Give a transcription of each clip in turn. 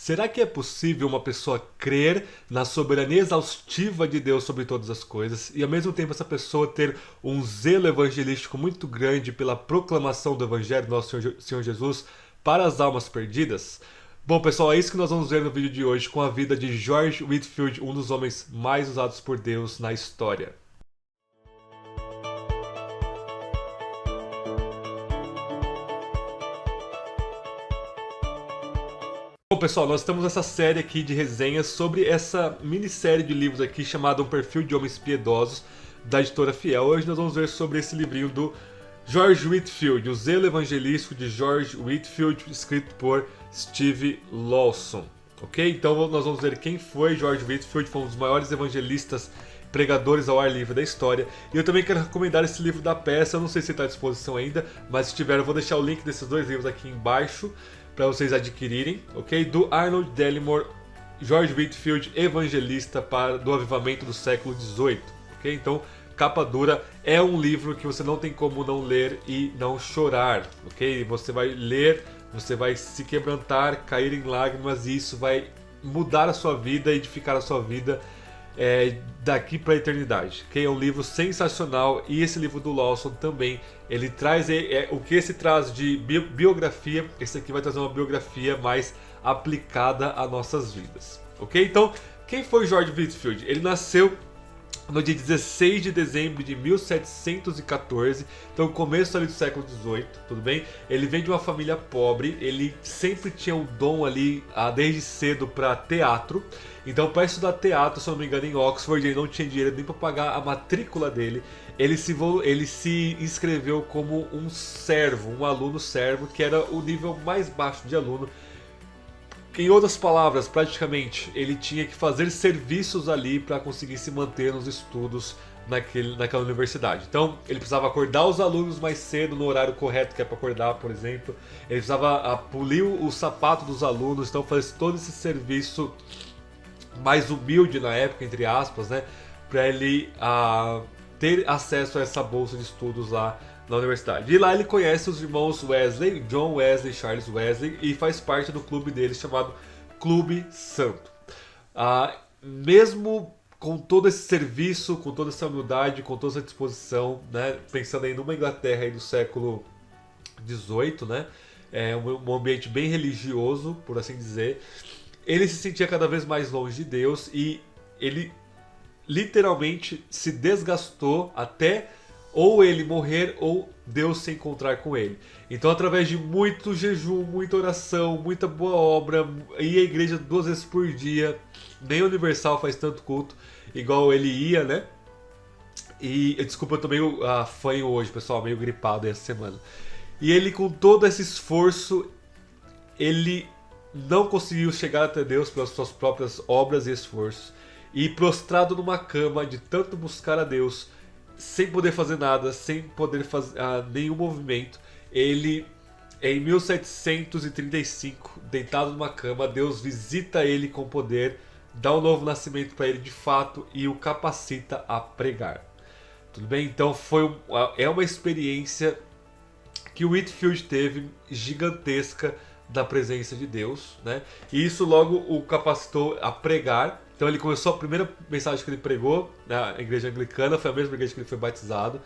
será que é possível uma pessoa crer na soberania exaustiva de Deus sobre todas as coisas e ao mesmo tempo essa pessoa ter um zelo evangelístico muito grande pela proclamação do Evangelho do nosso Senhor Jesus para as almas perdidas? Bom, pessoal, é isso que nós vamos ver no vídeo de hoje com a vida de George Whitefield, um dos homens mais usados por Deus na história. Bom, pessoal, nós estamos nessa série aqui de resenhas sobre essa minissérie de livros aqui chamada Um Perfil de Homens Piedosos, da editora Fiel. Hoje nós vamos ver sobre esse livrinho do George Whitefield, O Zelo Evangelístico de George Whitefield, escrito por Steve Lawson. Ok? Então nós vamos ver quem foi George Whitefield, foi um dos maiores evangelistas, pregadores ao ar livre da história. E eu também quero recomendar esse livro da peça, eu não sei se está à disposição ainda, mas se tiver eu vou deixar o link desses dois livros aqui embaixo para vocês adquirirem, ok? Do Arnold Dellimore, George Whitefield, evangelista do avivamento do século XVIII, ok? Então, capa dura, é um livro que você não tem como não ler e não chorar, ok? Você vai ler, você vai se quebrantar, cair em lágrimas e isso vai mudar a sua vida, edificar a sua vida daqui para a eternidade, ok? É um livro sensacional e esse livro do Lawson também, ele traz o que esse traz de biografia, esse aqui vai trazer uma biografia mais aplicada a nossas vidas, ok? Então, quem foi George Whitefield? Ele nasceu no dia 16 de dezembro de 1714, então começo ali do século XVIII, tudo bem? Ele vem de uma família pobre, ele sempre tinha um dom ali, desde cedo, para teatro. Então para estudar teatro, se eu não me engano, em Oxford, ele não tinha dinheiro nem para pagar a matrícula dele. Ele se inscreveu como um servo, um aluno servo, que era o nível mais baixo de aluno. Em outras palavras, praticamente, ele tinha que fazer serviços ali para conseguir se manter nos estudos naquela universidade. Então, ele precisava acordar os alunos mais cedo, no horário correto que é para acordar, por exemplo. Ele precisava polir o sapato dos alunos, então fazer todo esse serviço mais humilde na época, entre aspas, né? Para ele ter acesso a essa bolsa de estudos lá na universidade. E lá ele conhece os irmãos Wesley, John Wesley, Charles Wesley, e faz parte do clube deles chamado Clube Santo. Mesmo com todo esse serviço, com toda essa humildade, com toda essa disposição, né, pensando aí numa Inglaterra aí do século XVIII, né, um ambiente bem religioso, por assim dizer, ele se sentia cada vez mais longe de Deus e ele literalmente se desgastou até ou ele morrer ou Deus se encontrar com ele. Então, através de muito jejum, muita oração, muita boa obra, ia à igreja 2 vezes por dia, nem Universal faz tanto culto igual ele ia, né? E desculpa, eu tô meio fanho hoje, pessoal, meio gripado essa semana. E ele, com todo esse esforço, ele não conseguiu chegar até Deus pelas suas próprias obras e esforços. E prostrado numa cama de tanto buscar a Deus, sem poder fazer nada, sem poder fazer nenhum movimento, ele, em 1735, deitado numa cama, Deus visita ele com poder, dá um novo nascimento para ele de fato e o capacita a pregar. Tudo bem? Então é uma experiência que o Whitefield teve gigantesca da presença de Deus, né? E isso logo o capacitou a pregar. Então ele começou, a primeira mensagem que ele pregou na igreja anglicana foi a mesma igreja que ele foi batizado.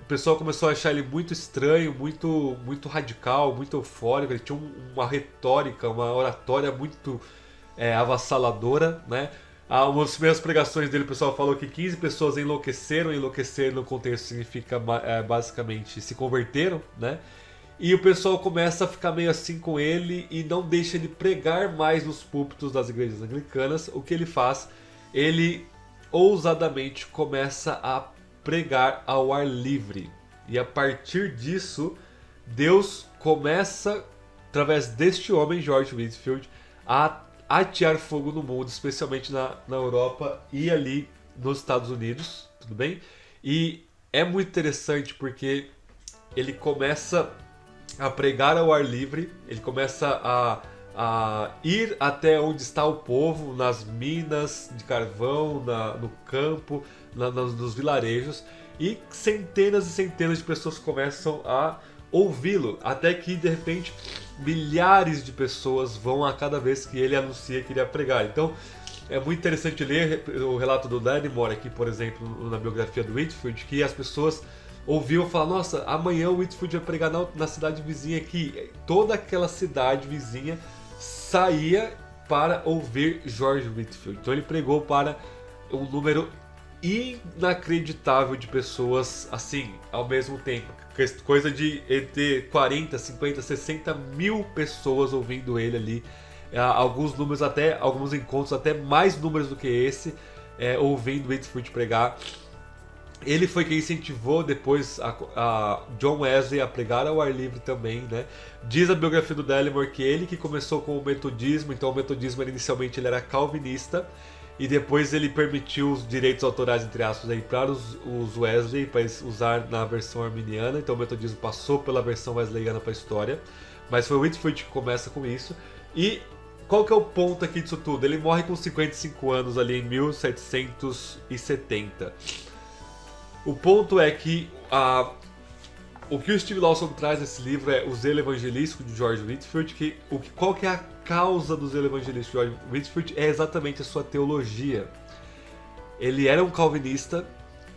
O pessoal começou a achar ele muito estranho, muito radical, muito eufórico. Ele tinha uma retórica, uma oratória muito avassaladora, né? Uma das primeiras pregações dele, o pessoal falou que 15 pessoas enlouqueceram. Enlouquecer no contexto significa basicamente se converteram, né? E o pessoal começa a ficar meio assim com ele e não deixa ele pregar mais nos púlpitos das igrejas anglicanas. O que ele faz? Ele ousadamente começa a pregar ao ar livre. E a partir disso, Deus começa, através deste homem, George Whitefield, a atear fogo no mundo, especialmente na Europa e ali nos Estados Unidos, tudo bem? E é muito interessante porque ele começa a pregar ao ar livre, ele começa a ir até onde está o povo, nas minas de carvão, no campo, nos vilarejos, e centenas e centenas de pessoas começam a ouvi-lo, até que de repente milhares de pessoas vão a cada vez que ele anuncia que iria pregar. Então é muito interessante ler o relato do Lattimore aqui, por exemplo, na biografia do Whitefield, que as pessoas ouviam falar: nossa, amanhã o Whitefield vai pregar na cidade vizinha aqui. Toda aquela cidade vizinha saía para ouvir George Whitefield. Então ele pregou para um número inacreditável de pessoas, assim, ao mesmo tempo. Coisa de entre 40, 50, 60 mil pessoas ouvindo ele ali. Alguns números até, alguns encontros até mais números do que esse, ouvindo Whitefield pregar. Ele foi quem incentivou depois a John Wesley a pregar ao ar livre também, né? Diz a biografia do Lattimore que ele que começou com o metodismo. Então o metodismo inicialmente ele era calvinista, e depois ele permitiu os direitos autorais, entre aspas, aí, para os Wesley, para usar na versão arminiana. Então o metodismo passou pela versão wesleyana para a história, mas foi o Whitefield que começa com isso. E qual que é o ponto aqui disso tudo? Ele morre com 55 anos ali em 1770. O ponto é que o que o Steve Lawson traz nesse livro é o zelo evangelístico de George Whitefield. Qual que é a causa do zelo evangelístico de George Whitefield? É exatamente a sua teologia. Ele era um calvinista.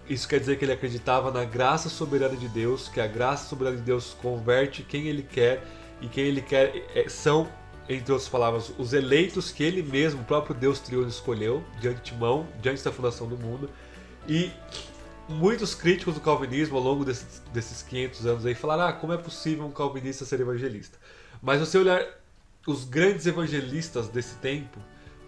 Isso quer dizer que ele acreditava na graça soberana de Deus, que a graça soberana de Deus converte quem ele quer, e quem ele quer são, entre outras palavras, os eleitos que ele mesmo, o próprio Deus triuno, escolheu de antemão, diante da fundação do mundo. E muitos críticos do calvinismo ao longo desses 500 anos aí falaram: como é possível um calvinista ser evangelista? Mas se você olhar os grandes evangelistas desse tempo,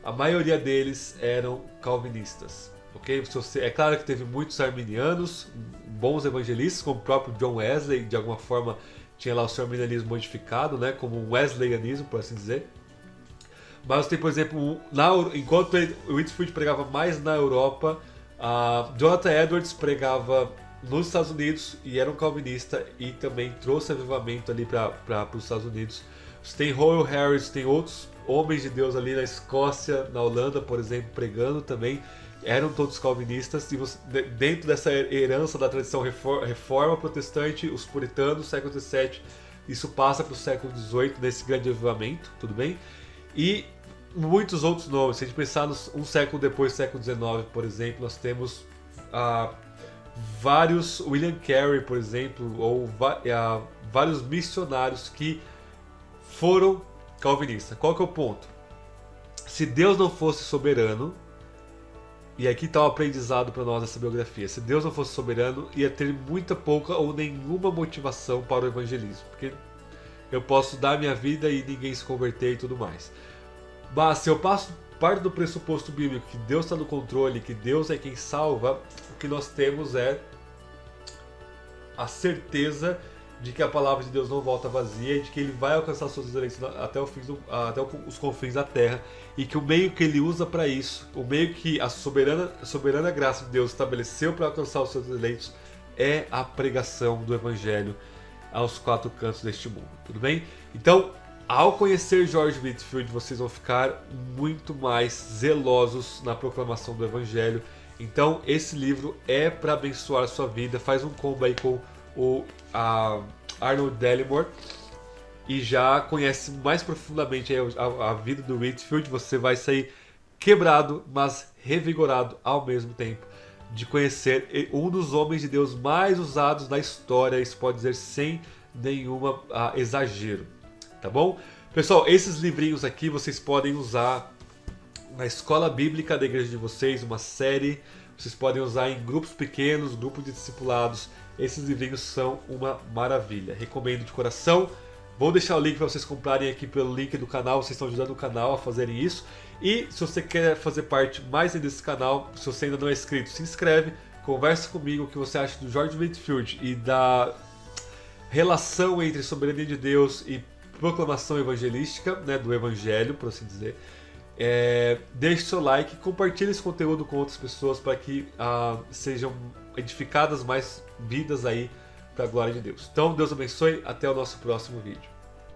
a maioria deles eram calvinistas. Okay? É claro que teve muitos arminianos, bons evangelistas, como o próprio John Wesley, de alguma forma tinha lá o seu arminianismo modificado, né, como um wesleyanismo, por assim dizer. Mas tem, por exemplo, enquanto o Whitefield pregava mais na Europa, Jonathan Edwards pregava nos Estados Unidos e era um calvinista, e também trouxe avivamento ali para os Estados Unidos. Você tem Howell Harris, tem outros homens de Deus ali na Escócia, na Holanda, por exemplo, pregando também. Eram todos calvinistas, e dentro dessa herança da tradição reforma protestante, os puritanos, século XVII, isso passa para o século XVIII, nesse grande avivamento, tudo bem? E muitos outros nomes. Se a gente pensar um século depois, século XIX, por exemplo, nós temos vários, William Carey, por exemplo, ou vários missionários que foram calvinistas. Qual que é o ponto? Se Deus não fosse soberano, e aqui está o aprendizado para nós dessa biografia, se Deus não fosse soberano, ia ter muita pouca ou nenhuma motivação para o evangelismo, porque eu posso dar minha vida e ninguém se converter e tudo mais. Mas se eu parto do pressuposto bíblico que Deus está no controle, que Deus é quem salva, o que nós temos é a certeza de que a palavra de Deus não volta vazia, e de que ele vai alcançar seus eleitos até os confins da terra, e que o meio que ele usa para isso, o meio que a soberana graça de Deus estabeleceu para alcançar os seus eleitos, é a pregação do evangelho aos quatro cantos deste mundo, tudo bem? Então, ao conhecer George Whitefield, vocês vão ficar muito mais zelosos na proclamação do evangelho. Então, esse livro é para abençoar a sua vida. Faz um combo aí com o Arnold Lattimore e já conhece mais profundamente a vida do Whitefield. Você vai sair quebrado, mas revigorado ao mesmo tempo, de conhecer um dos homens de Deus mais usados da história. Isso pode dizer sem nenhum exagero. Tá bom? Pessoal, esses livrinhos aqui vocês podem usar na escola bíblica da igreja de vocês, uma série. Vocês podem usar em grupos pequenos, grupos de discipulados. Esses livrinhos são uma maravilha. Recomendo de coração. Vou deixar o link para vocês comprarem aqui pelo link do canal. Vocês estão ajudando o canal a fazerem isso. E se você quer fazer parte mais desse canal, se você ainda não é inscrito, se inscreve. Conversa comigo o que você acha do George Whitefield e da relação entre soberania de Deus e proclamação evangelística, né, do evangelho, por assim dizer. Deixe seu like, compartilhe esse conteúdo com outras pessoas para que sejam edificadas mais vidas aí para a glória de Deus. Então, Deus abençoe, até o nosso próximo vídeo.